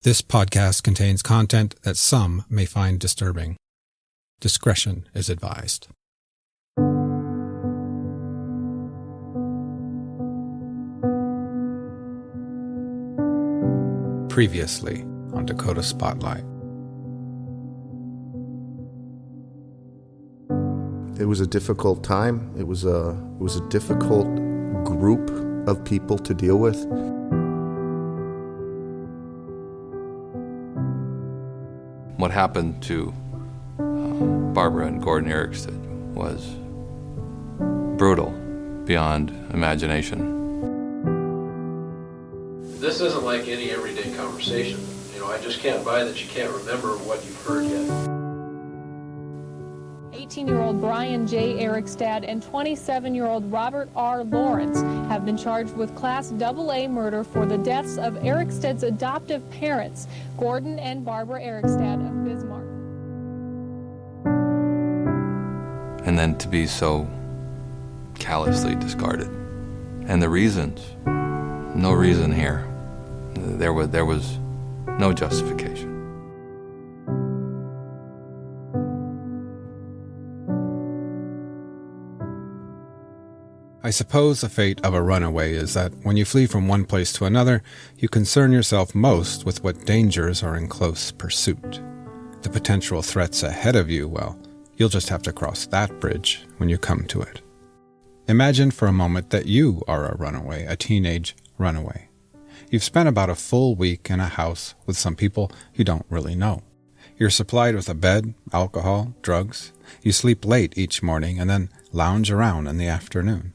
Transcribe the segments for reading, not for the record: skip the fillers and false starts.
This podcast contains content that some may find disturbing. Discretion is advised. Previously on Dakota Spotlight. It was a difficult time. It was a difficult group of people to deal with. What happened to Barbara and Gordon Erickstad was brutal beyond imagination. This isn't like any everyday conversation. I just can't buy that you can't remember what you've heard yet. 18-year-old Brian J. Erickstad and 27-year-old Robert R. Lawrence have been charged with Class AA murder for the deaths of Erickstad's adoptive parents, Gordon and Barbara Erickstad of Bismarck. And then to be so callously discarded. And the reasons, no reason here. There was no justification. I suppose the fate of a runaway is that when you flee from one place to another, you concern yourself most with what dangers are in close pursuit. The potential threats ahead of you, well, you'll just have to cross that bridge when you come to it. Imagine for a moment that you are a runaway, a teenage runaway. You've spent about a full week in a house with some people you don't really know. You're supplied with a bed, alcohol, drugs. You sleep late each morning and then lounge around in the afternoon.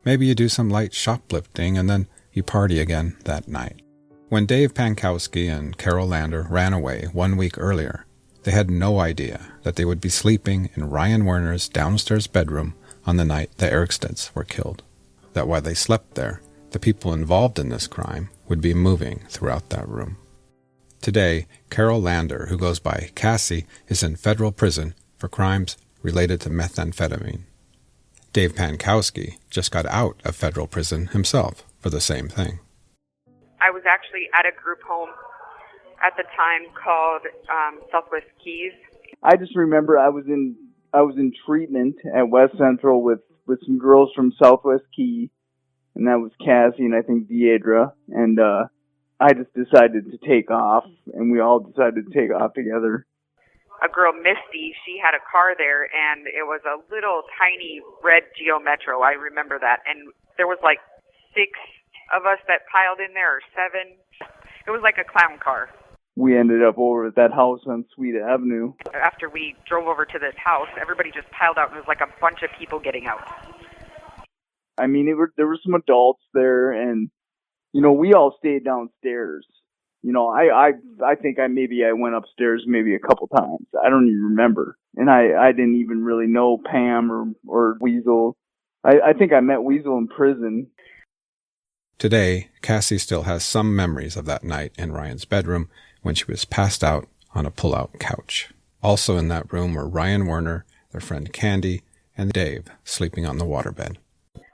Maybe you do some light shoplifting and then you party again that night. When Dave Pankowski and Carol Lander ran away 1 week earlier, they had no idea that they would be sleeping in Ryan Werner's downstairs bedroom on the night the Erickstads were killed. That while they slept there, the people involved in this crime would be moving throughout that room. Today, Carol Lander, who goes by Cassie, is in federal prison for crimes related to methamphetamine. Dave Pankowski just got out of federal prison himself for the same thing. I was actually at a group home at the time called Southwest Keys. I just remember I was in treatment at West Central with some girls from Southwest Key, and that was Cassie and I think Deidre, and I just decided to take off, and we all decided to take off together. A girl, Misty, she had a car there, and it was a little tiny red Geo Metro. I remember that. And there was like 6 of us that piled in there, or 7. It was like a clown car. We ended up over at that house on Sweet Avenue. After we drove over to this house, everybody just piled out, and it was like a bunch of people getting out. I mean, there were some adults there, and, we all stayed downstairs. I think I went upstairs maybe a couple times. I don't even remember. And I didn't even really know Pam or Weasel. I think I met Weasel in prison. Today, Cassie still has some memories of that night in Ryan's bedroom when she was passed out on a pull-out couch. Also in that room were Ryan Werner, their friend Candy, and Dave sleeping on the waterbed.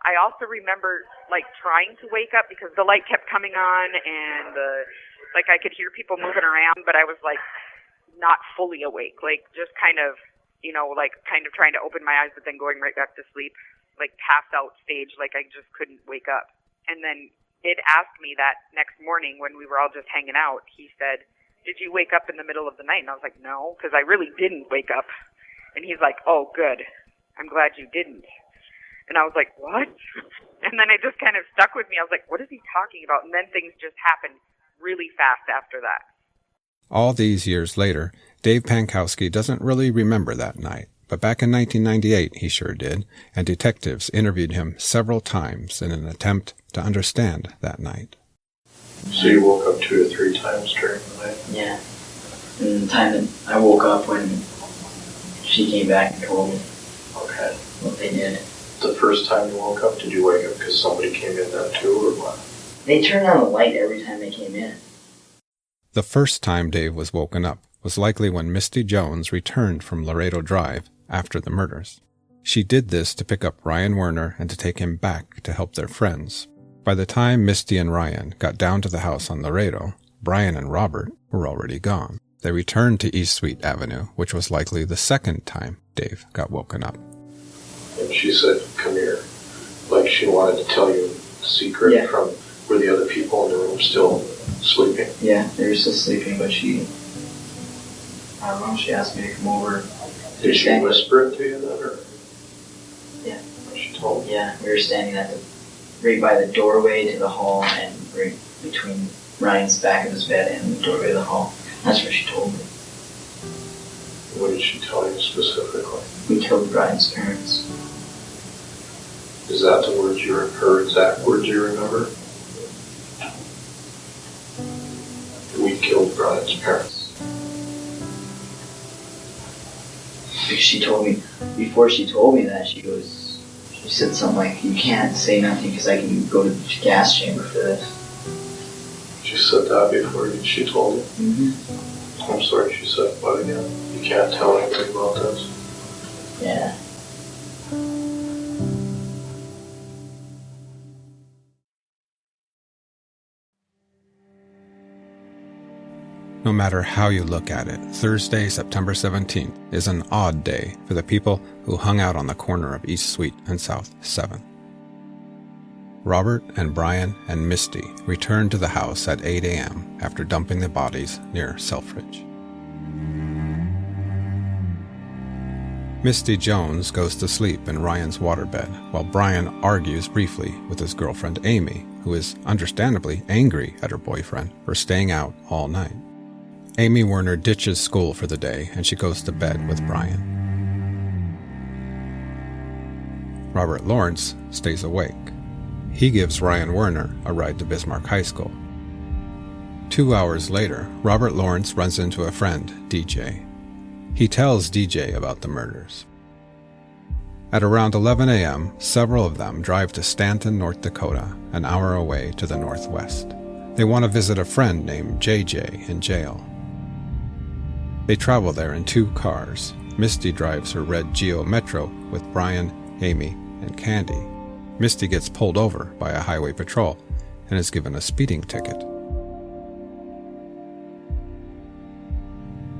I also remember, trying to wake up because the light kept coming on and I could hear people moving around, but I was, not fully awake. Just kind of trying to open my eyes, but then going right back to sleep. Passed out stage, I just couldn't wake up. And then it asked me that next morning when we were all just hanging out, he said, "Did you wake up in the middle of the night?" And I was like, "No," because I really didn't wake up. And he's like, "Oh, good. I'm glad you didn't." And I was like, "What?" And then it just kind of stuck with me. I was like, what is he talking about? And then things just happened really fast after that. All these years later, Dave Pankowski doesn't really remember that night, but back in 1998 he sure did, and detectives interviewed him several times in an attempt to understand that night. So you woke up 2 or 3 times during the night? Yeah. And the time that I woke up when she came back and told me what they did. The first time you woke up, did you wake up because somebody came in there too, or what? They turned on the light every time they came in. The first time Dave was woken up was likely when Misty Jones returned from Laredo Drive after the murders. She did this to pick up Ryan Werner and to take him back to help their friends. By the time Misty and Ryan got down to the house on Laredo, Brian and Robert were already gone. They returned to East Sweet Avenue, which was likely the second time Dave got woken up. And she said, come here. Like she wanted to tell you the secret from where the other people in the room still sleeping. Yeah, they were still sleeping, but she, I don't know, she asked me to come over. Did she whisper it to you then, or? Yeah. She told me. Yeah, we were standing right by the doorway to the hall and right between Ryan's back of his bed and the doorway of the hall. That's what she told me. What did she tell you specifically? We killed Ryan's parents. Is that the words her exact words you remember? We killed Brian's parents. Because she told me, before she told me that, she said something like, you can't say nothing because I can go to the gas chamber for this. She said that before she told you? Mm-hmm. I'm sorry, she said what again? You can't tell anything about this? Yeah. No matter how you look at it, Thursday, September 17th is an odd day for the people who hung out on the corner of East Sweet and South 7th. Robert and Brian and Misty returned to the house at 8 a.m. after dumping the bodies near Selfridge. Misty Jones goes to sleep in Ryan's waterbed while Brian argues briefly with his girlfriend Amy, who is understandably angry at her boyfriend for staying out all night. Amy Werner ditches school for the day and she goes to bed with Brian. Robert Lawrence stays awake. He gives Ryan Werner a ride to Bismarck High School. 2 hours later, Robert Lawrence runs into a friend, DJ. He tells DJ about the murders. At around 11 a.m., several of them drive to Stanton, North Dakota, an hour away to the northwest. They want to visit a friend named JJ in jail. They travel there in 2 cars. Misty drives her red Geo Metro with Brian, Amy, and Candy. Misty gets pulled over by a highway patrol and is given a speeding ticket.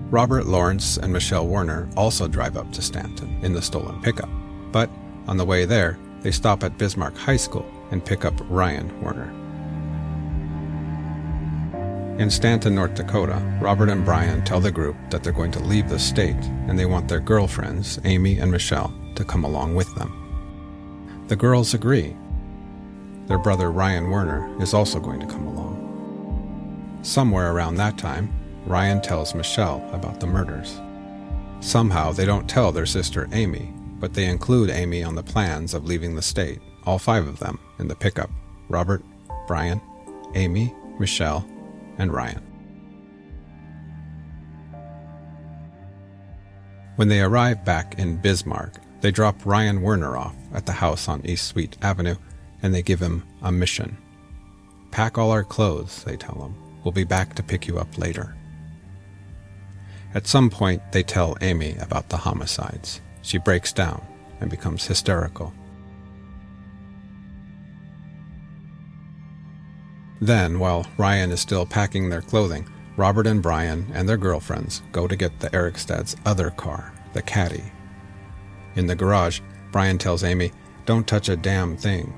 Robert Lawrence and Michelle Werner also drive up to Stanton in the stolen pickup, but on the way there, they stop at Bismarck High School and pick up Ryan Werner. In Stanton, North Dakota, Robert and Brian tell the group that they're going to leave the state and they want their girlfriends, Amy and Michelle, to come along with them. The girls agree. Their brother Ryan Werner is also going to come along. Somewhere around that time, Ryan tells Michelle about the murders. Somehow they don't tell their sister Amy, but they include Amy on the plans of leaving the state, all 5 of them in the pickup: Robert, Brian, Amy, Michelle, and Ryan. When they arrive back in Bismarck, they drop Ryan Werner off at the house on East Sweet Avenue, and they give him a mission. Pack all our clothes, they tell him. We'll be back to pick you up later. At some point, they tell Amy about the homicides. She breaks down and becomes hysterical. Then, while Ryan is still packing their clothing, Robert and Brian and their girlfriends go to get the Erickstad's other car, the Caddy. In the garage, Brian tells Amy, "Don't touch a damn thing."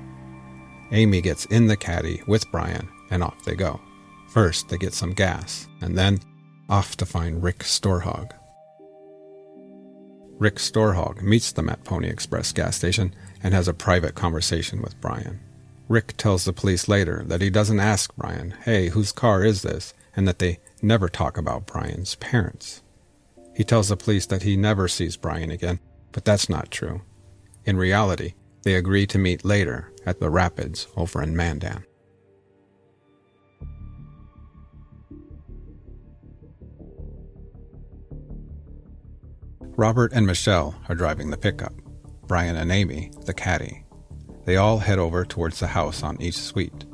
Amy gets in the Caddy with Brian, and off they go. First, they get some gas, and then off to find Rick Storhog. Rick Storhog meets them at Pony Express gas station and has a private conversation with Brian. Rick tells the police later that he doesn't ask Brian, "Hey, whose car is this?" and that they never talk about Brian's parents. He tells the police that he never sees Brian again, but that's not true. In reality, they agree to meet later at the Rapids over in Mandan. Robert and Michelle are driving the pickup, Brian and Amy the Caddy. They all head over towards the house on East Sweet.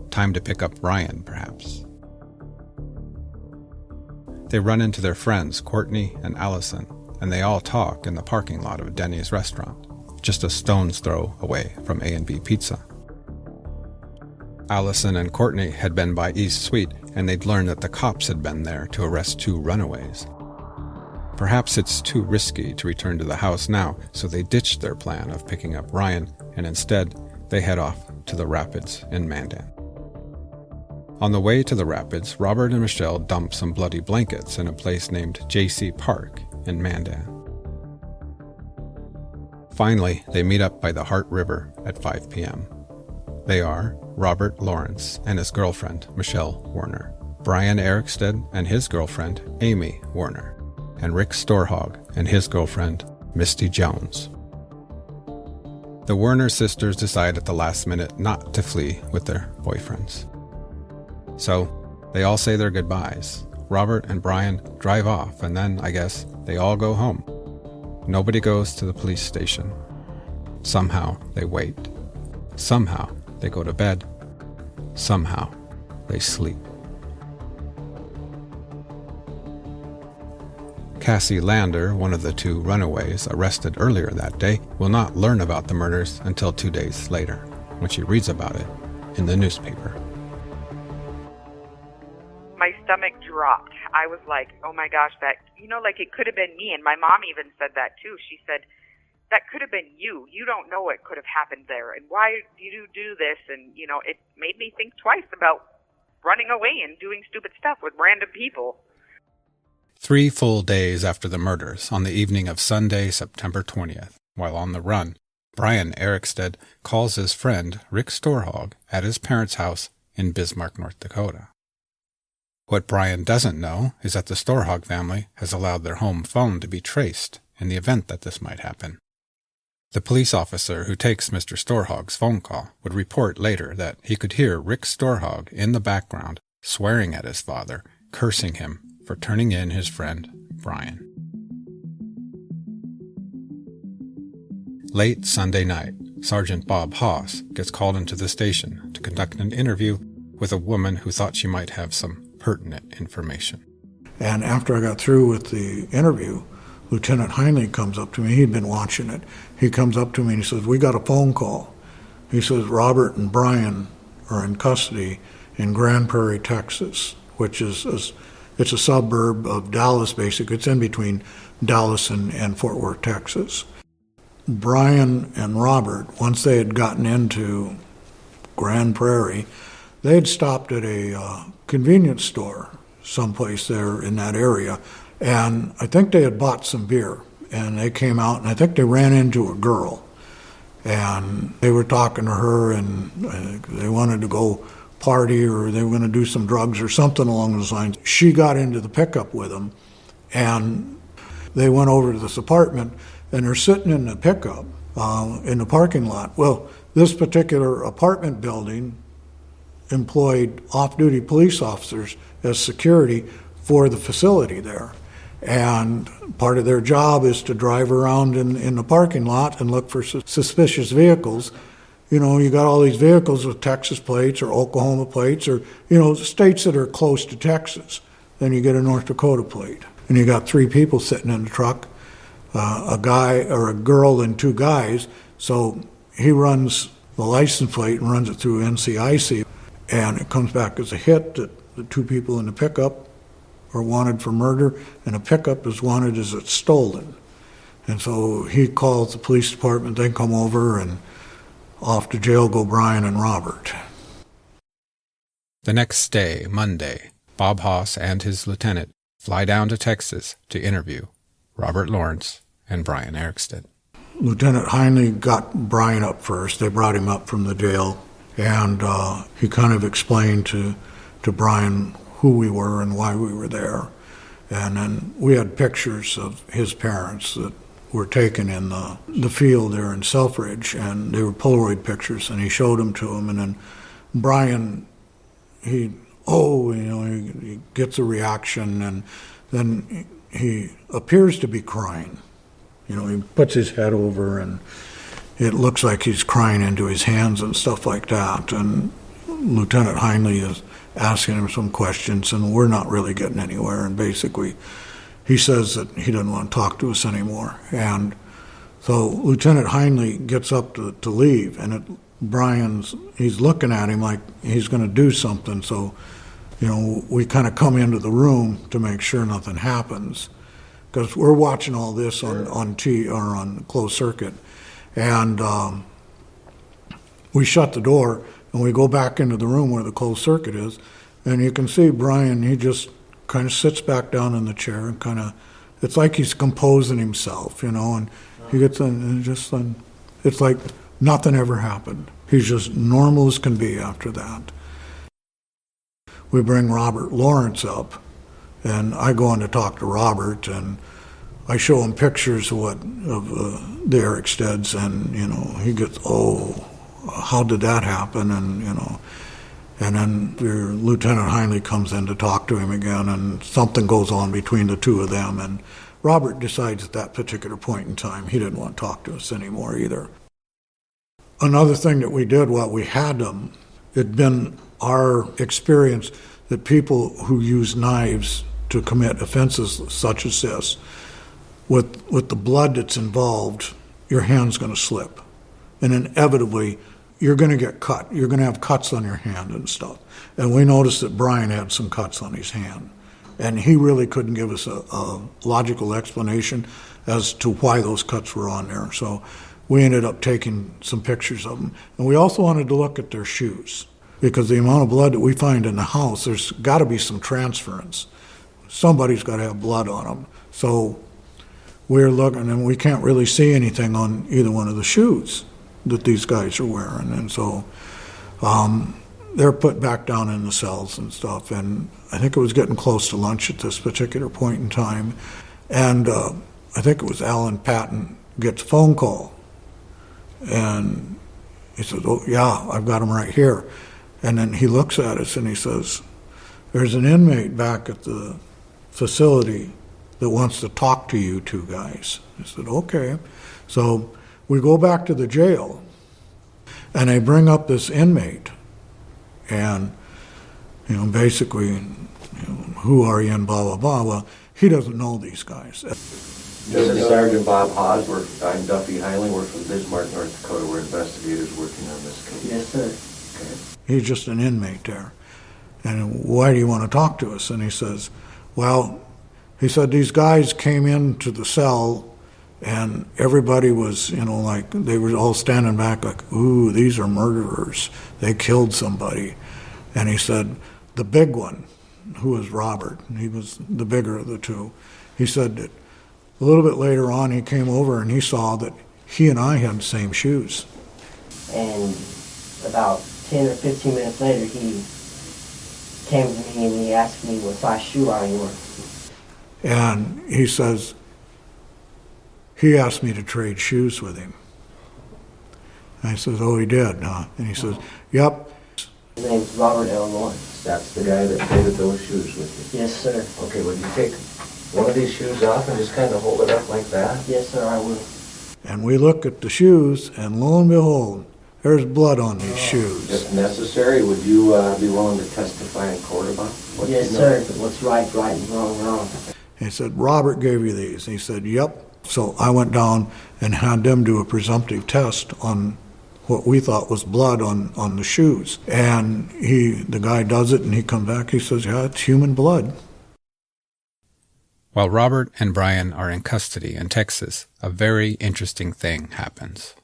Time to pick up Ryan, perhaps. They run into their friends Courtney and Allison, and they all talk in the parking lot of Denny's restaurant, just a stone's throw away from A&B Pizza. Allison and Courtney had been by East Suite, and they'd learned that the cops had been there to arrest 2 runaways. Perhaps it's too risky to return to the house now, so they ditched their plan of picking up Ryan, and instead they head off to the rapids in Mandan. On the way to the rapids, Robert and Michelle dump some bloody blankets in a place named J.C. Park in Mandan. Finally, they meet up by the Heart River at 5 p.m. They are Robert Lawrence and his girlfriend, Michelle Werner, Brian Erickstad and his girlfriend, Amy Werner, and Rick Storhog and his girlfriend, Misty Jones. The Werner sisters decide at the last minute not to flee with their boyfriends. So, they all say their goodbyes. Robert and Brian drive off, and then, I guess, they all go home. Nobody goes to the police station. Somehow, they wait. Somehow, they go to bed. Somehow, they sleep. Cassie Lander, one of the 2 runaways arrested earlier that day, will not learn about the murders until 2 days later, when she reads about it in the newspaper. My stomach dropped. I was like, oh my gosh, that, like it could have been me. And my mom even said that too. She said, that could have been you. You don't know what could have happened there. And why do you do this? And, it made me think twice about running away and doing stupid stuff with random people. 3 full days after the murders, on the evening of Sunday, September 20th, while on the run, Brian Erickstad calls his friend Rick Storhog at his parents' house in Bismarck, North Dakota. What Brian doesn't know is that the Storhog family has allowed their home phone to be traced in the event that this might happen. The police officer who takes Mr. Storhog's phone call would report later that he could hear Rick Storhog in the background swearing at his father, cursing him for turning in his friend Brian. Late Sunday night, Sergeant Bob Haas gets called into the station to conduct an interview with a woman who thought she might have some pertinent information. And after I got through with the interview, Lieutenant Heinle comes up to me. He'd been watching it. He comes up to me and he says, we got a phone call. He says, Robert and Brian are in custody in Grand Prairie, Texas, which is it's a suburb of Dallas, basically. It's in between Dallas and Fort Worth, Texas. Brian and Robert, once they had gotten into Grand Prairie, they had stopped at a convenience store someplace there in that area, and I think they had bought some beer, and they came out, and I think they ran into a girl, and they were talking to her, and they wanted to go party, or they were going to do some drugs or something along those lines. She got into the pickup with them, and they went over to this apartment, and they're sitting in the pickup in the parking lot. Well, this particular apartment building employed off-duty police officers as security for the facility there. And part of their job is to drive around in the parking lot and look for suspicious vehicles. You know, you got all these vehicles with Texas plates or Oklahoma plates or, states that are close to Texas. Then you get a North Dakota plate. And you got 3 people sitting in the truck, a guy or a girl and 2 guys. So he runs the license plate and runs it through NCIC. And it comes back as a hit that the 2 people in the pickup are wanted for murder, and a pickup is wanted as it's stolen. And so he calls the police department, they come over, and off to jail go Brian and Robert. The next day, Monday, Bob Haas and his lieutenant fly down to Texas to interview Robert Lawrence and Brian Erickstad. Lieutenant Heinle got Brian up first. They brought him up from the jail, and he kind of explained to Brian who we were and why we were there. And then we had pictures of his parents that were taken in the field there in Selfridge, and they were Polaroid pictures, and he showed them to him. And then Brian, he gets a reaction, and then he appears to be crying. He puts his head over, and it looks like he's crying into his hands and stuff like that. And Lieutenant Heinle is asking him some questions, and we're not really getting anywhere. And basically, he says that he doesn't want to talk to us anymore. And so Lieutenant Heinle gets up to leave, and he's looking at him like he's going to do something. So, we kind of come into the room to make sure nothing happens, because we're watching all this on closed circuit, and we shut the door and we go back into the room where the closed circuit is, and you can see Brian. He just kind of sits back down in the chair and it's like he's composing himself, and he gets in and it's like nothing ever happened. He's just normal as can be after that. We bring Robert Lawrence up, and I go in to talk to Robert, and I show him pictures of the Erickstads, and he gets, how did that happen? And then Lieutenant Heinley comes in to talk to him again, and something goes on between the two of them, and Robert decides at that particular point in time he didn't want to talk to us anymore either. Another thing that we did while we had them, it'd been our experience that people who use knives to commit offenses such as this, with the blood that's involved, your hand's going to slip. And inevitably, you're going to get cut. You're going to have cuts on your hand and stuff. And we noticed that Brian had some cuts on his hand. And he really couldn't give us a logical explanation as to why those cuts were on there. So we ended up taking some pictures of them. And we also wanted to look at their shoes, because the amount of blood that we find in the house, there's got to be some transference. Somebody's got to have blood on them. So we're looking, and we can't really see anything on either one of the shoes that these guys are wearing. And so they're put back down in the cells and stuff. And I think it was getting close to lunch at this particular point in time. And I think it was Alan Patton gets a phone call. And he says, "Oh, yeah, I've got him right here." And then he looks at us and he says, "There's an inmate back at the facility that wants to talk to you two guys." I said, "Okay." So we go back to the jail, and they bring up this inmate, and basically, who are you and blah blah blah. Well, he doesn't know these guys. This is Sergeant Bob Haas. I'm Duffy Heinley. We're from Bismarck, North Dakota. We're investigators working on this case. Yes, sir. Okay. He's just an inmate there. And why do you want to talk to us? And he says, well, he said these guys came into the cell and everybody was, like they were all standing back like, ooh, these are murderers. They killed somebody. And he said, the big one, who was Robert, he was the bigger of the two, he said that a little bit later on he came over and he saw that he and I had the same shoes. And about 10 or 15 minutes later, he came to me and he asked me what size shoe I wore. And he says, he asked me to trade shoes with him. And I says, oh, he did, huh? And he says, yep. His name's Robert L. Lawrence. That's the guy that traded those shoes with you? Yes, sir. Okay, would you take one of these shoes off and just kind of hold it up like that? Yes, sir, I will. And we look at the shoes, and lo and behold, there's blood on these shoes. If necessary, would you be willing to testify in court about what yes, you know? sir. What's right, and wrong. He said, Robert gave you these. He said, yep. So I went down and had them do a presumptive test on what we thought was blood on the shoes. And the guy does it, and he comes back, he says, yeah, it's human blood. While Robert and Brian are in custody in Texas, a very interesting thing happens.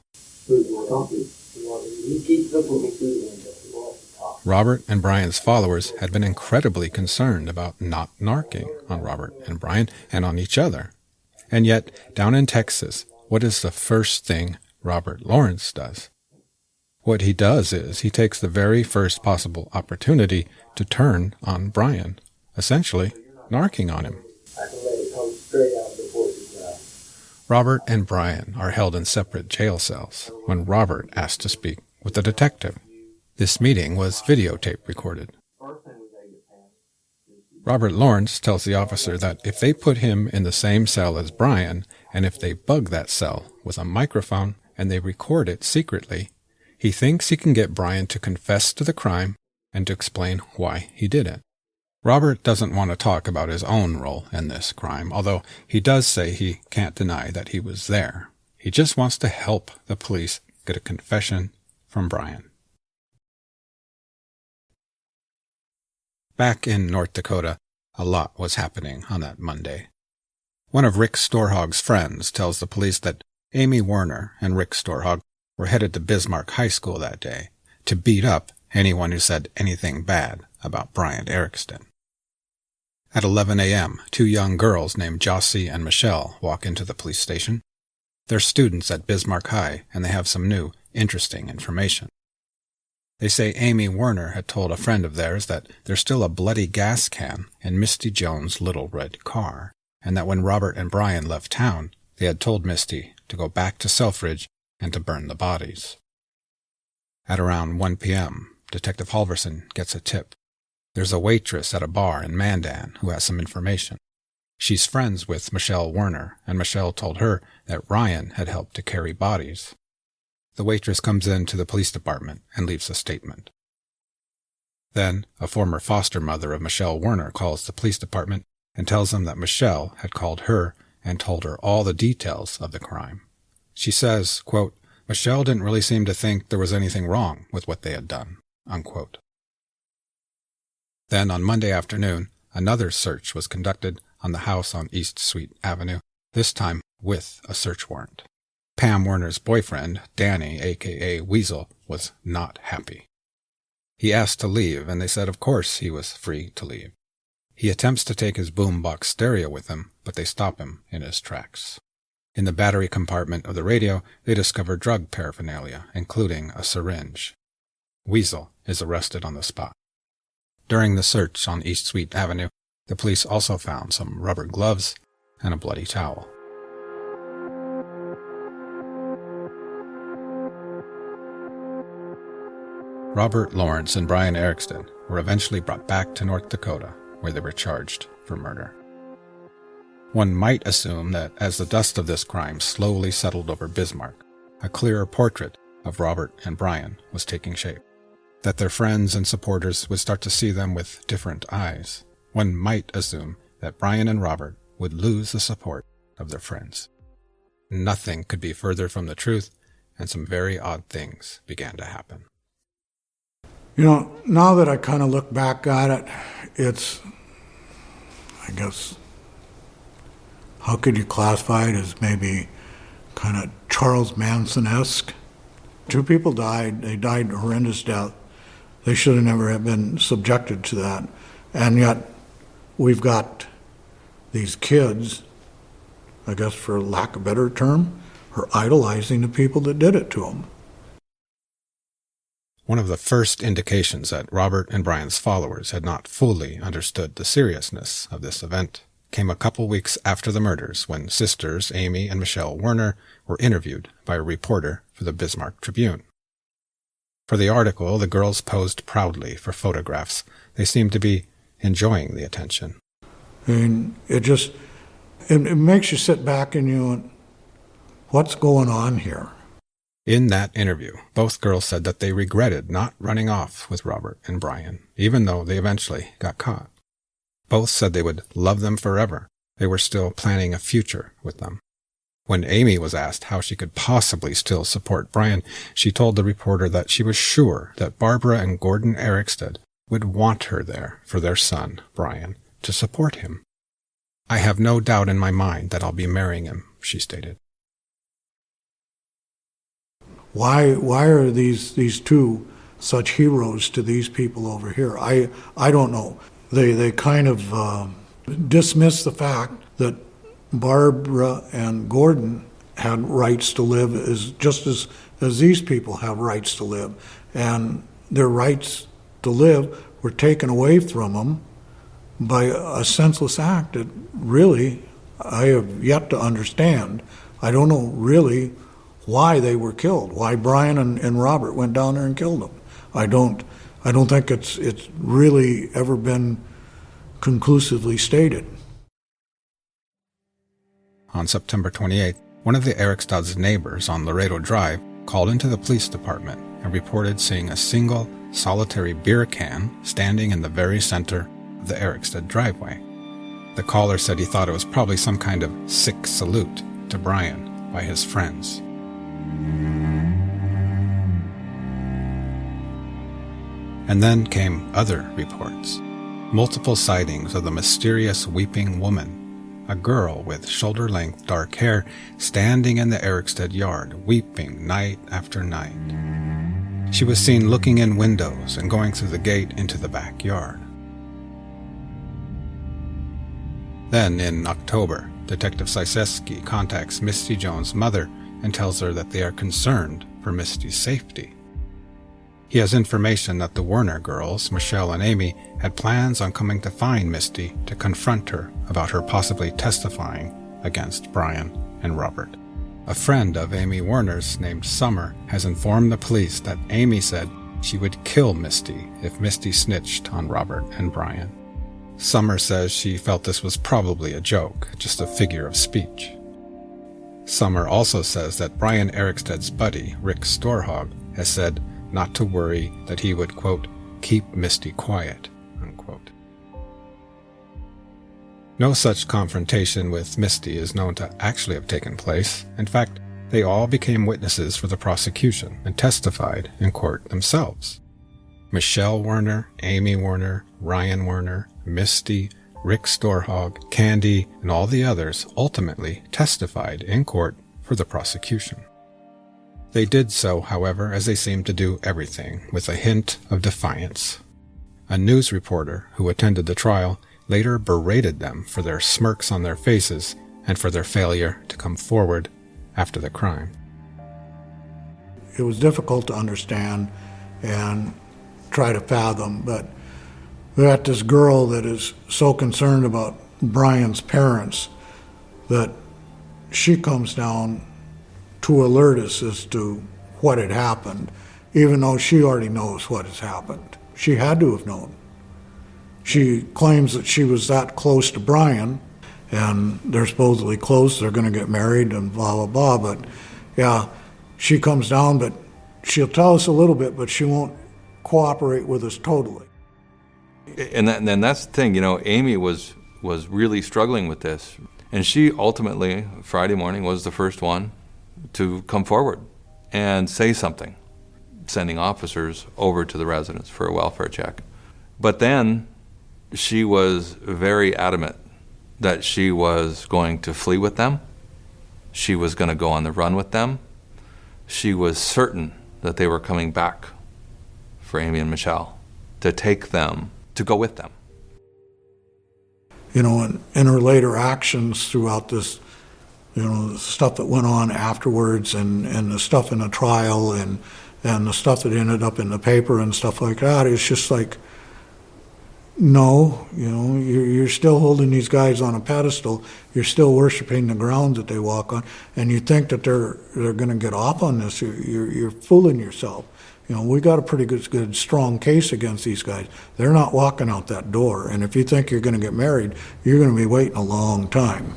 Robert and Brian's followers had been incredibly concerned about not narking on Robert and Brian and on each other. And yet, down in Texas, what is the first thing Robert Lawrence does? What he does is he takes the very first possible opportunity to turn on Brian, essentially narking on him. Robert and Brian are held in separate jail cells when Robert asked to speak with the detective. This meeting was videotape recorded. Robert Lawrence tells the officer that if they put him in the same cell as Brian, and if they bug that cell with a microphone and they record it secretly, he thinks he can get Brian to confess to the crime and to explain why he did it. Robert doesn't want to talk about his own role in this crime, although he does say he can't deny that he was there. He just wants to help the police get a confession from from Brian. Back in North Dakota, a lot was happening on that Monday. One of Rick Storhog's friends tells the police that Amy Werner and Rick Storhog were headed to Bismarck High School that day to beat up anyone who said anything bad about Barbara Erickstad. At 11 a.m., two young girls named Jossie and Michelle walk into the police station. They're students at Bismarck High, and they have some new, interesting information. They say Amy Werner had told a friend of theirs that there's still a bloody gas can in Misty Jones' little red car, and that when Robert and Brian left town, they had told Misty to go back to Selfridge and to burn the bodies. At around 1 p.m., Detective Halvorson gets a tip. There's a waitress at a bar in Mandan who has some information. She's friends with Michelle Werner, and Michelle told her that Ryan had helped to carry bodies. The waitress comes into the police department and leaves a statement. Then, a former foster mother of Michelle Werner calls the police department and tells them that Michelle had called her and told her all the details of the crime. She says, quote, Michelle didn't really seem to think there was anything wrong with what they had done, unquote. Then, on Monday afternoon, another search was conducted on the house on East Sweet Avenue, this time with a search warrant. Pam Werner's boyfriend, Danny, a.k.a. Weasel, was not happy. He asked to leave, and they said of course he was free to leave. He attempts to take his boombox stereo with him, but they stop him in his tracks. In the battery compartment of the radio, they discover drug paraphernalia, including a syringe. Weasel is arrested on the spot. During the search on East Sweet Avenue, the police also found some rubber gloves and a bloody towel. Robert Lawrence and Barbara Erickstad were eventually brought back to North Dakota, where they were charged for murder. One might assume that as the dust of this crime slowly settled over Bismarck, a clearer portrait of Robert and Brian was taking shape, that their friends and supporters would start to see them with different eyes. One might assume that Brian and Robert would lose the support of their friends. Nothing could be further from the truth, and some very odd things began to happen. You know, now that I kind of look back at it, it's, I guess, how could you classify it as maybe kind of Charles Manson-esque? Two people died. They died a horrendous death. They should have never have been subjected to that. And yet, we've got these kids, I guess for lack of a better term, are idolizing the people that did it to them. One of the first indications that Robert and Brian's followers had not fully understood the seriousness of this event came a couple weeks after the murders, when sisters Amy and Michelle Werner were interviewed by a reporter for the Bismarck Tribune. For the article, the girls posed proudly for photographs. They seemed to be enjoying the attention. And it makes you sit back and you went, what's going on here? In that interview, both girls said that they regretted not running off with Robert and Brian, even though they eventually got caught. Both said they would love them forever. They were still planning a future with them. When Amy was asked how she could possibly still support Brian, she told the reporter that she was sure that Barbara and Gordon Erickstad would want her there for their son, Brian, to support him. I have no doubt in my mind that I'll be marrying him, she stated. Why are these two such heroes to these people over here? I don't know. They kind of dismiss the fact that Barbara and Gordon had rights to live just as these people have rights to live. And their rights to live were taken away from them by a senseless act that really I have yet to understand. I don't know really why they were killed, why Brian and Robert went down there and killed them. I don't think it's really ever been conclusively stated. On September 28th, one of the Erickstad's neighbors on Laredo Drive called into the police department and reported seeing a single, solitary beer can standing in the very center of the Erickstad driveway. The caller said he thought it was probably some kind of sick salute to Brian by his friends. And then came other reports. Multiple sightings of the mysterious weeping woman, a girl with shoulder-length dark hair standing in the Erickstad yard, weeping night after night. She was seen looking in windows and going through the gate into the backyard. Then, in October, Detective Syseski contacts Misty Jones' mother and tells her that they are concerned for Misty's safety. He has information that the Werner girls, Michelle and Amy, had plans on coming to find Misty to confront her about her possibly testifying against Brian and Robert. A friend of Amy Werner's named Summer has informed the police that Amy said she would kill Misty if Misty snitched on Robert and Brian. Summer says she felt this was probably a joke, just a figure of speech. Summer also says that Brian Erickstad's buddy, Rick Storhog, has said not to worry, that he would, quote, keep Misty quiet, unquote. No such confrontation with Misty is known to actually have taken place. In fact, they all became witnesses for the prosecution and testified in court themselves. Michelle Werner, Amy Werner, Ryan Werner, Misty, Rick Storhog, Candy, and all the others ultimately testified in court for the prosecution. They did so, however, as they seemed to do everything, with a hint of defiance. A news reporter who attended the trial later berated them for their smirks on their faces and for their failure to come forward after the crime. It was difficult to understand and try to fathom, but we got this girl that is so concerned about Brian's parents that she comes down to alert us as to what had happened, even though she already knows what has happened. She had to have known. She claims that she was that close to Brian, and they're supposedly close, they're going to get married and blah, blah, blah, but yeah, she comes down, but she'll tell us a little bit, but she won't cooperate with us totally. And that's the thing, you know, Amy was really struggling with this, and she ultimately, Friday morning, was the first one to come forward and say something, sending officers over to the residence for a welfare check. But then she was very adamant that she was going to flee with them. She was going to go on the run with them. She was certain that they were coming back for Amy and Michelle, to take them, to go with them. You know, in her later actions throughout this, you know, the stuff that went on afterwards and the stuff in the trial and the stuff that ended up in the paper and stuff like that, it's just like, no, you know, you're still holding these guys on a pedestal. You're still worshiping the ground that they walk on, and you think that they're going to get off on this. You're fooling yourself. You know, we got a pretty good, strong case against these guys. They're not walking out that door, and if you think you're going to get married, you're going to be waiting a long time.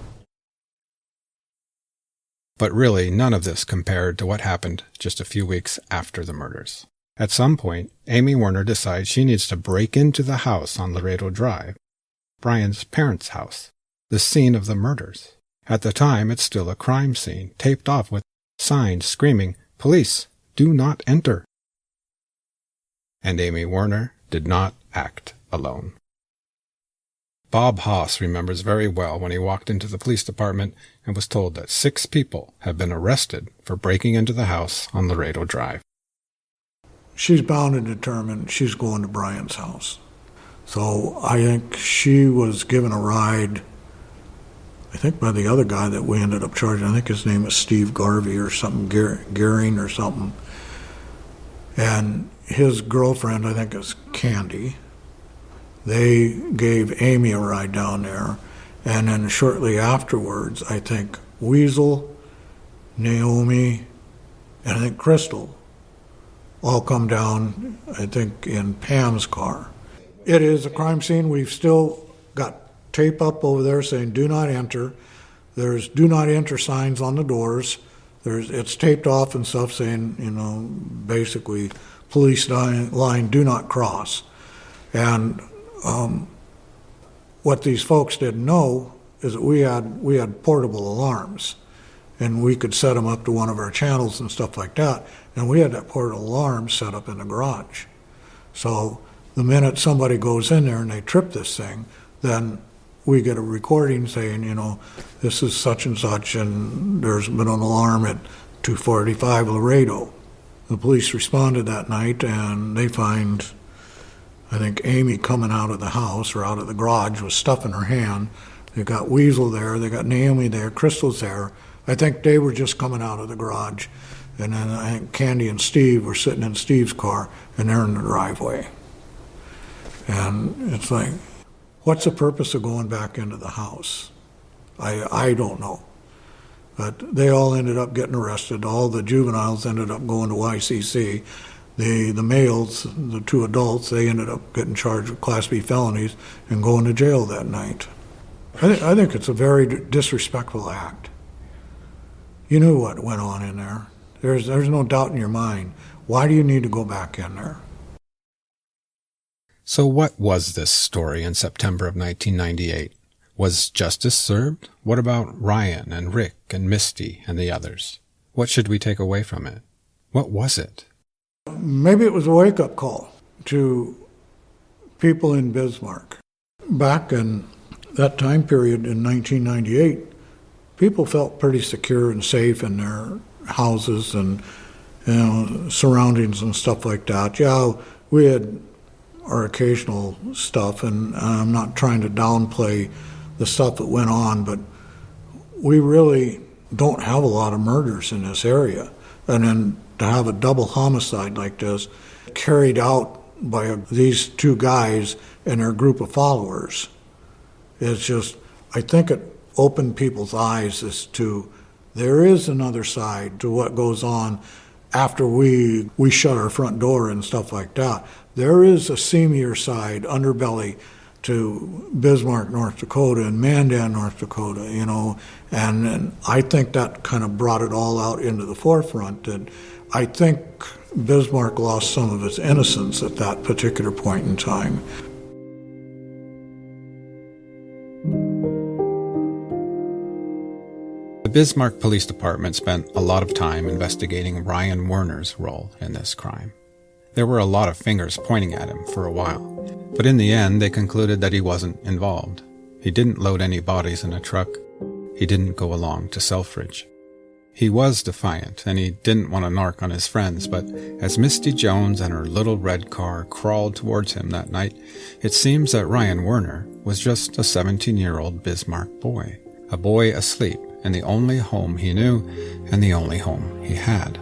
But really, none of this compared to what happened just a few weeks after the murders. At some point, Amy Werner decides she needs to break into the house on Laredo Drive, Brian's parents' house, the scene of the murders. At the time, it's still a crime scene, taped off with signs screaming, "Police, do not enter." And Amy Werner did not act alone. Bob Haas remembers very well when he walked into the police department and was told that 6 people had been arrested for breaking into the house on Laredo Drive. She's bound and determined she's going to Brian's house. So I think she was given a ride, I think by the other guy that we ended up charging. I think his name is Steve Garvey or something, Gearing or something. And his girlfriend, I think, is Candy. They gave Amy a ride down there. And then shortly afterwards, I think Weasel, Naomi, and I think Crystal all come down, I think, in Pam's car. It is a crime scene. We've still got tape up over there saying do not enter. There's do not enter signs on the doors. It's taped off and stuff saying, you know, basically police line, do not cross. And what these folks didn't know is that we had portable alarms, and we could set them up to one of our channels and stuff like that. And we had that portable alarm set up in the garage. So the minute somebody goes in there and they trip this thing, then we get a recording saying, this is such and such, and there's been an alarm at 245 Laredo. The police responded that night, and they find, I think, Amy coming out of the house or out of the garage with stuff in her hand. They got Weasel there, they got Naomi there, Crystal's there. I think they were just coming out of the garage. And then I think Candy and Steve were sitting in Steve's car, and they're in the driveway. And it's like, what's the purpose of going back into the house? I don't know. But they all ended up getting arrested. All the juveniles ended up going to YCC. The males, the two adults, they ended up getting charged with Class B felonies and going to jail that night. I think it's a very disrespectful act. You knew what went on in there. There's no doubt in your mind. Why do you need to go back in there? So what was this story in September of 1998? Was justice served? What about Ryan and Rick and Misty and the others? What should we take away from it? What was it? Maybe it was a wake-up call to people in Bismarck. Back in that time period in 1998, people felt pretty secure and safe in their houses and surroundings and stuff like that. Yeah, we had our occasional stuff, and I'm not trying to downplay the stuff that went on, but we really don't have a lot of murders in this area. And then to have a double homicide like this carried out by these two guys and their group of followers, it's just, I think it opened people's eyes as to there is another side to what goes on after we shut our front door and stuff like that. There is a seamier side, underbelly, to Bismarck, North Dakota, and Mandan, North Dakota, and I think that kind of brought it all out into the forefront. And I think Bismarck lost some of its innocence at that particular point in time. The Bismarck Police Department spent a lot of time investigating Ryan Werner's role in this crime. There were a lot of fingers pointing at him for a while, but in the end they concluded that he wasn't involved. He didn't load any bodies in a truck. He didn't go along to Selfridge. He was defiant, and he didn't want to narc on his friends, but as Misty Jones and her little red car crawled towards him that night, it seems that Ryan Werner was just a 17-year-old Bismarck boy, a boy asleep in the only home he knew and the only home he had,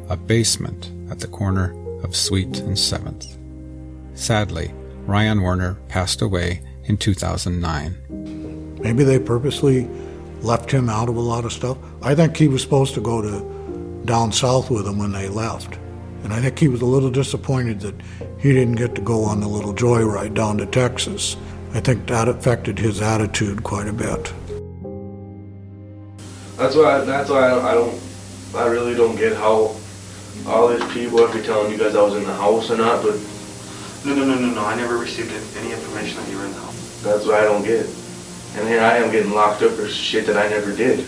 a basement at the corner of Sweet and 7th. Sadly, Ryan Werner passed away in 2009. Maybe they purposely left him out of a lot of stuff. I think he was supposed to go to down south with them when they left. And I think he was a little disappointed that he didn't get to go on the little joyride down to Texas. I think that affected his attitude quite a bit. That's why I really don't get how all these people, if you're telling you guys I was in the house or not, but... No, I never received any information that you were in the house. That's what I don't get. And here I am getting locked up for shit that I never did.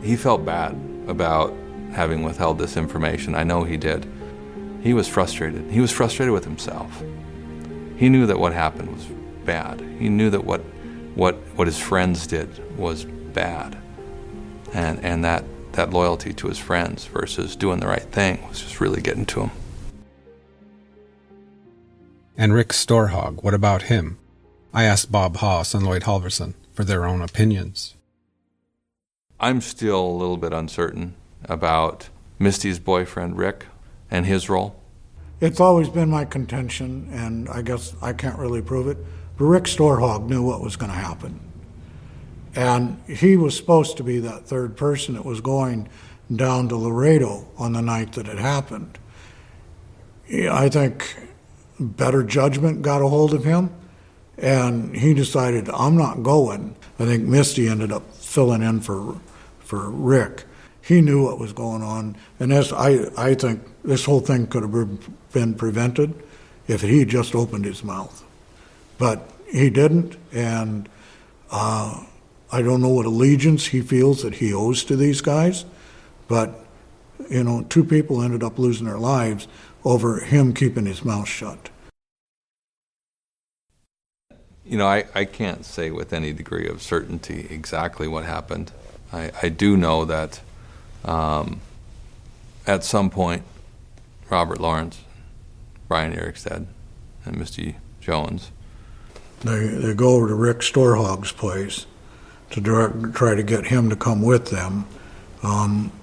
He felt bad about having withheld this information. I know he did. He was frustrated. He was frustrated with himself. He knew that what happened was bad. He knew that what his friends did was bad. And that loyalty to his friends versus doing the right thing was just really getting to him. And Rick Storhog, what about him? I asked Bob Haas and Lloyd Halvorson for their own opinions. I'm still a little bit uncertain about Misty's boyfriend, Rick, and his role. It's always been my contention, and I guess I can't really prove it, but Rick Storhog knew what was going to happen. And he was supposed to be that third person that was going down to Laredo on the night that it happened. I think better judgment got a hold of him, and he decided, I'm not going. I think Misty ended up filling in for Rick. He knew what was going on, and I think this whole thing could have been prevented if he just opened his mouth. But he didn't, and I don't know what allegiance he feels that he owes to these guys, but Two people ended up losing their lives over him keeping his mouth shut. I can't say with any degree of certainty exactly what happened. I do know that at some point, Robert Lawrence, Brian Erickstad, and Misty Jones, they go over to Rick Storhog's place to try to get him to come with them.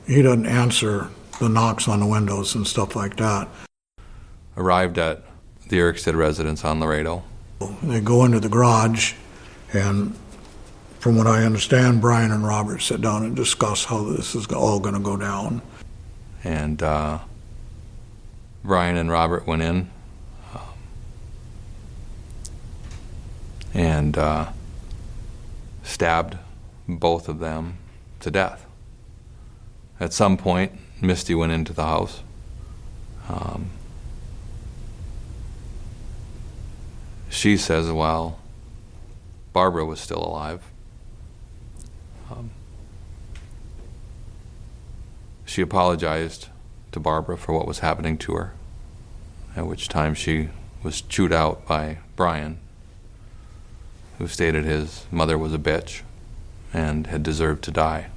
He doesn't answer the knocks on the windows and stuff like that. Arrived at the Erickstad residence on Laredo. They go into the garage, and from what I understand, Brian and Robert sit down and discuss how this is all going to go down. And Brian and Robert went in and stabbed both of them to death. At some point, Misty went into the house. She says, well, Barbara was still alive. She apologized to Barbara for what was happening to her, at which time she was chewed out by Brian, who stated his mother was a bitch and had deserved to die.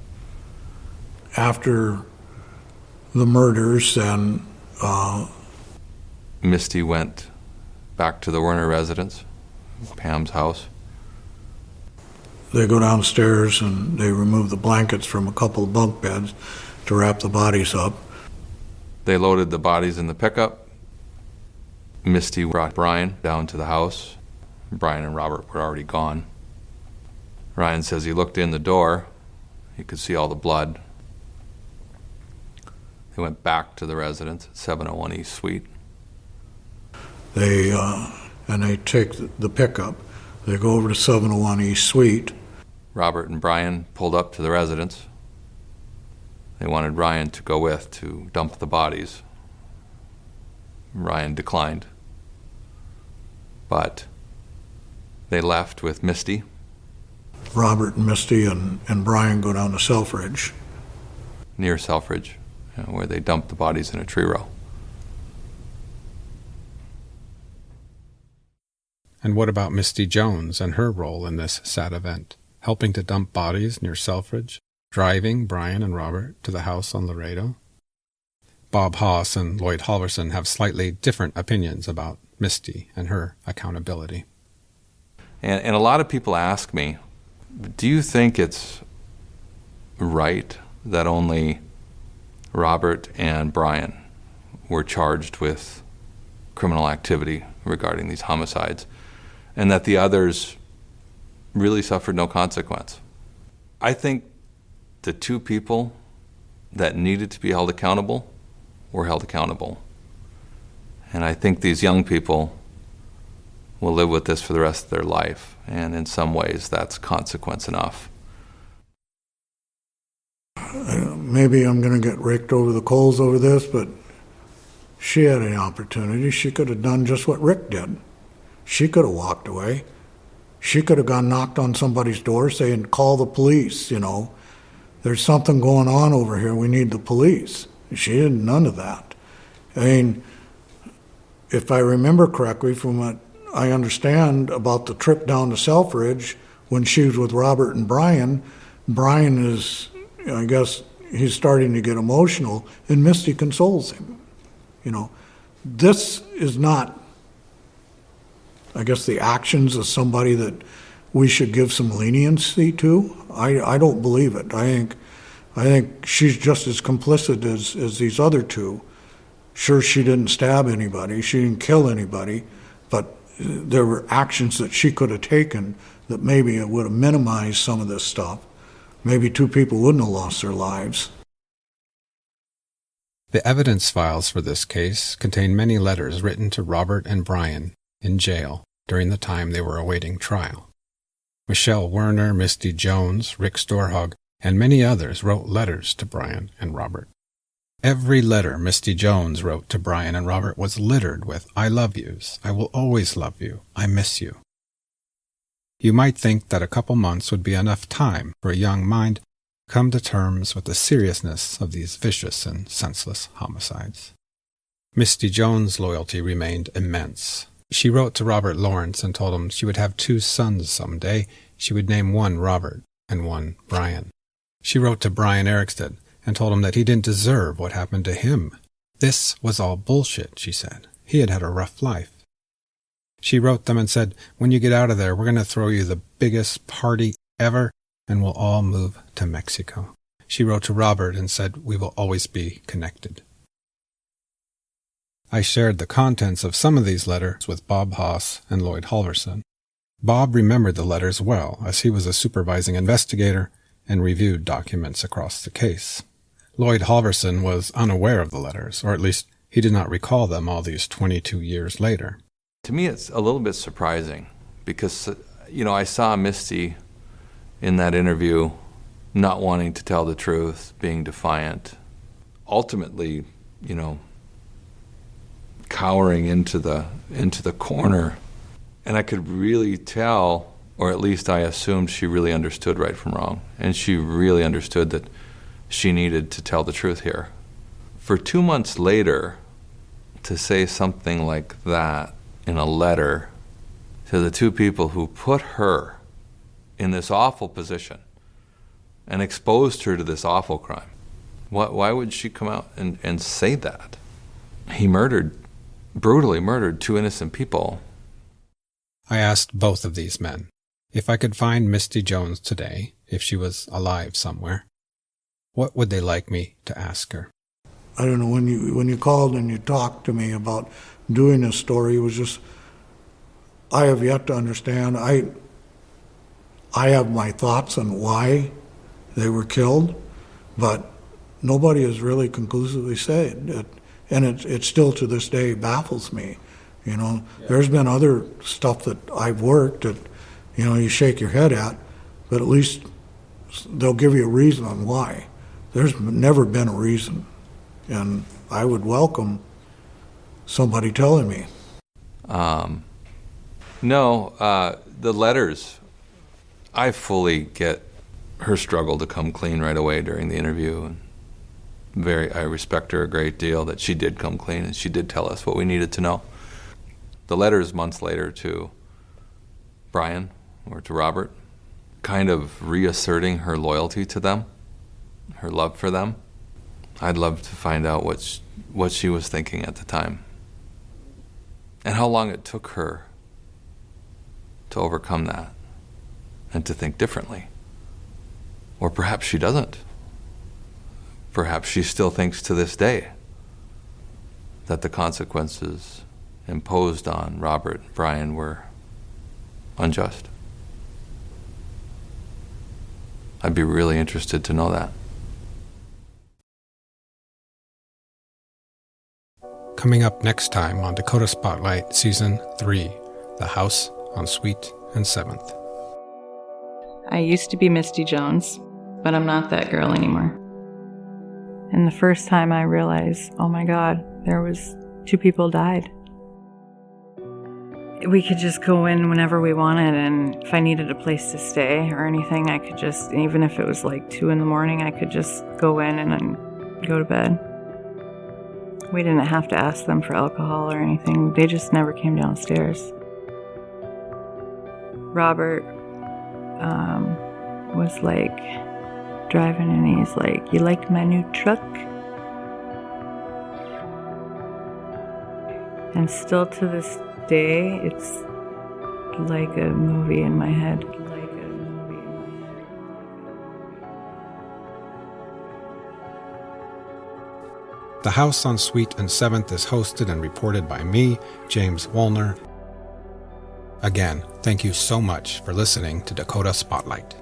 After the murders, then Misty went back to the Werner residence, Pam's house. They go downstairs and they remove the blankets from a couple of bunk beds to wrap the bodies up. They loaded the bodies in the pickup. Misty brought Brian down to the house. Brian and Robert were already gone. Ryan says he looked in the door. He could see all the blood. They went back to the residence at 701 East Suite. They take the pickup. They go over to 701 East Suite. Robert and Brian pulled up to the residence. They wanted Ryan to go with to dump the bodies. Ryan declined. But they left with Misty. Robert and Misty and Brian go down to Selfridge. Near Selfridge, where they dumped the bodies in a tree row. And what about Misty Jones and her role in this sad event? Helping to dump bodies near Selfridge? Driving Brian and Robert to the house on Laredo? Bob Haas and Lloyd Halvorson have slightly different opinions about Misty and her accountability. And a lot of people ask me, do you think it's right that only Robert and Brian were charged with criminal activity regarding these homicides, and that the others really suffered no consequence? I think the two people that needed to be held accountable were held accountable. And I think these young people will live with this for the rest of their life, and in some ways that's consequence enough. Maybe I'm going to get raked over the coals over this, but she had an opportunity. She could have done just what Rick did. She could have walked away. She could have gone knocked on somebody's door saying, call the police, There's something going on over here. We need the police. She did none of that. I mean, if I remember correctly from what I understand about the trip down to Selfridge when she was with Robert and Brian is, I guess, he's starting to get emotional, and Misty consoles him. This is not, I guess, the actions of somebody that we should give some leniency to. I don't believe it. I think she's just as complicit as these other two. Sure, she didn't stab anybody, she didn't kill anybody, but there were actions that she could have taken that maybe it would have minimized some of this stuff. Maybe two people wouldn't have lost their lives. The evidence files for this case contain many letters written to Robert and Brian in jail during the time they were awaiting trial. Michelle Werner, Misty Jones, Rick Storhog, and many others wrote letters to Brian and Robert. Every letter Misty Jones wrote to Brian and Robert was littered with "I love yous," "I will always love you," "I miss you." You might think that a couple months would be enough time for a young mind, come to terms with the seriousness of these vicious and senseless homicides. Misty Jones' loyalty remained immense. She wrote to Robert Lawrence and told him she would have 2 sons someday. She would name one Robert and one Brian. She wrote to Brian Erickstad and told him that he didn't deserve what happened to him. This was all bullshit, she said. He had had a rough life. She wrote them and said, when you get out of there, we're going to throw you the biggest party ever, and we'll all move to Mexico. She wrote to Robert and said, we will always be connected. I shared the contents of some of these letters with Bob Haas and Lloyd Halvorson. Bob remembered the letters well, as he was a supervising investigator and reviewed documents across the case. Lloyd Halvorson was unaware of the letters, or at least he did not recall them all these 22 years later. To me, it's a little bit surprising because, I saw Misty in that interview not wanting to tell the truth, being defiant, ultimately, cowering into the corner. And I could really tell, or at least I assumed she really understood right from wrong, and she really understood that she needed to tell the truth here. For 2 months later, to say something like that in a letter to the 2 people who put her in this awful position and exposed her to this awful crime, why would she come out and say that? He brutally murdered 2 innocent people. I asked both of these men if I could find Misty Jones today, if she was alive somewhere, what would they like me to ask her? I don't know, when you called and you talked to me about doing this story, it was just, I have yet to understand. I have my thoughts on why they were killed, but nobody has really conclusively said it, and it still to this day baffles me. There's been other stuff that I've worked that, you shake your head at, but at least they'll give you a reason on why. There's never been a reason, and I would welcome somebody telling me. No, the letters, I fully get her struggle to come clean right away during the interview. I respect her a great deal that she did come clean and she did tell us what we needed to know. The letters months later to Brian or to Robert, kind of reasserting her loyalty to them, her love for them. I'd love to find out what she was thinking at the time and how long it took her to overcome that and to think differently. Or perhaps she doesn't. Perhaps she still thinks to this day that the consequences imposed on Robert and Brian were unjust. I'd be really interested to know that. Coming up next time on Dakota Spotlight Season 3, The House on Sweet and 7th. I used to be Misty Jones, but I'm not that girl anymore. And the first time I realized, oh my God, there was 2 people died. We could just go in whenever we wanted, and if I needed a place to stay or anything, I could just, even if it was like 2 a.m, I could just go in and then go to bed. We didn't have to ask them for alcohol or anything. They just never came downstairs. Robert was like driving and he's like, "You like my new truck?" And still to this day, it's like a movie in my head. The House on Sweet and 7th is hosted and reported by me, James Woolner. Again, thank you so much for listening to Dakota Spotlight.